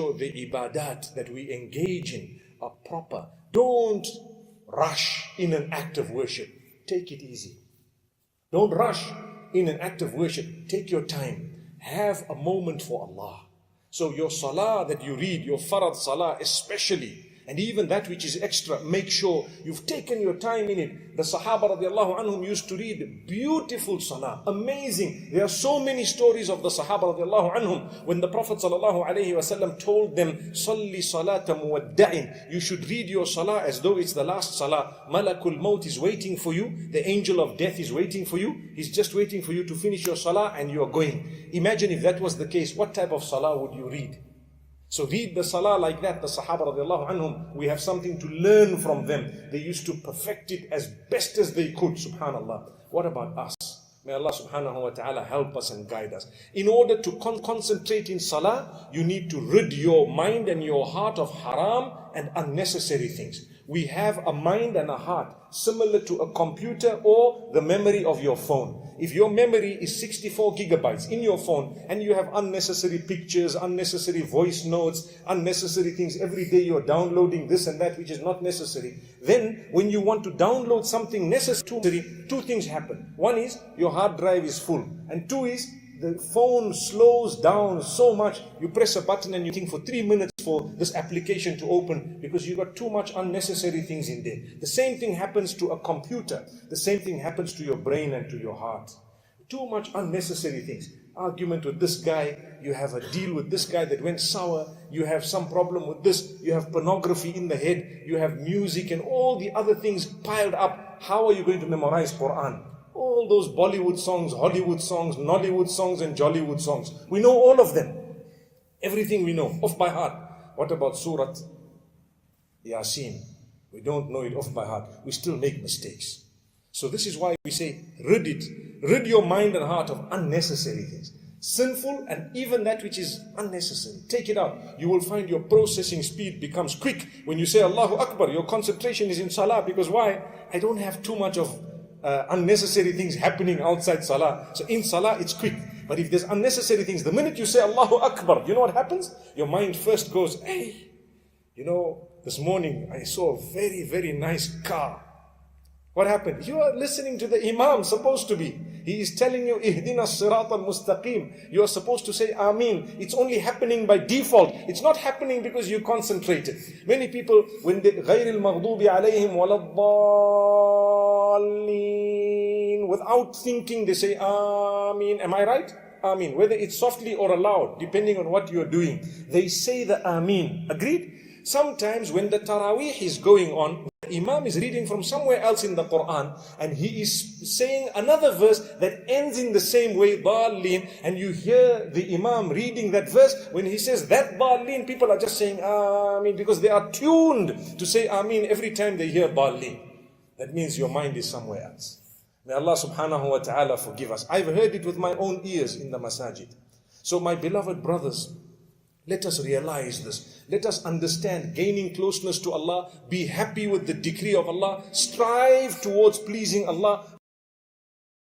sure the ibadat that we engage in are proper. Don't rush in an act of worship. Take it easy. Don't rush in an act of worship. Take your time. Have a moment for Allah. So your salah that you read, your farad salah especially, and even that which is extra, make sure you've taken your time in it. The Sahaba radiallahu anhum used to read beautiful salah, amazing. There are so many stories of the Sahaba radiallahu anhum when the Prophet sallallahu alayhi wasallam told them, Salli salata muwadda'in. You should read your salah as though it's the last salah. Malakul maut is waiting for you. The angel of death is waiting for you. He's just waiting for you to finish your salah and you are going. Imagine if that was the case, what type of salah would you read? So read the salah like that. The Sahaba radiallahu anhum, we have something to learn from them. They used to perfect it as best as they could, subhanallah. What about us? May Allah subhanahu wa ta'ala help us and guide us. In order to concentrate in salah, you need to rid your mind and your heart of haram and unnecessary things. We have a mind and a heart similar to a computer or the memory of your phone. If your memory is 64 gigabytes in your phone and you have unnecessary pictures, unnecessary voice notes, unnecessary things, every day you're downloading this and that which is not necessary, then when you want to download something necessary, two things happen. One is your hard drive is full, and two is the phone slows down so much. You press a button and you think for 3 minutes for this application to open because you got too much unnecessary things in there. The same thing happens to a computer. The same thing happens to your brain and to your heart. Too much unnecessary things. Argument with this guy, you have a deal with this guy that went sour, you have some problem with this, you have pornography in the head, you have music and all the other things piled up. How are you going to memorize Quran? All those Bollywood songs, Hollywood songs, Nollywood songs and Jollywood songs. We know all of them. Everything we know, off by heart. What about Surah Yasin? We don't know it off by heart. We still make mistakes. So this is why we say, rid it. Rid your mind and heart of unnecessary things. Sinful and even that which is unnecessary. Take it out. You will find your processing speed becomes quick. When you say Allahu Akbar, your concentration is in Salah. Because why? I don't have too much of unnecessary things happening outside Salah. So in Salah, it's quick. But if there's unnecessary things, the minute you say Allahu Akbar, you know what happens? Your mind first goes, hey, you know, this morning I saw a very, very nice car. What happened? You are listening to the Imam, supposed to be. He is telling you, Ihdina Sirat al-Mustaqim. You are supposed to say Ameen. It's only happening by default. It's not happening because you concentrated. Many people, when they, غَيْرِ الْمَغْضُوبِ عَلَيْهِمْ وَلَا الضَّالِّينَ, without thinking, they say Ameen. Am I right? Ameen. Whether it's softly or aloud, depending on what you're doing. They say the Ameen. Agreed? Sometimes when the Taraweeh is going on, the Imam is reading from somewhere else in the Quran and he is saying another verse that ends in the same way, Dhalleen, and you hear the Imam reading that verse. When he says that Dhalleen, people are just saying Ameen because they are tuned to say Ameen every time they hear Dhalleen. That means your mind is somewhere else. May Allah subhanahu wa ta'ala forgive us. I've heard it with my own ears in the masajid. So my beloved brothers, let us realize this. Let us understand gaining closeness to Allah. Be happy with the decree of Allah. Strive towards pleasing Allah.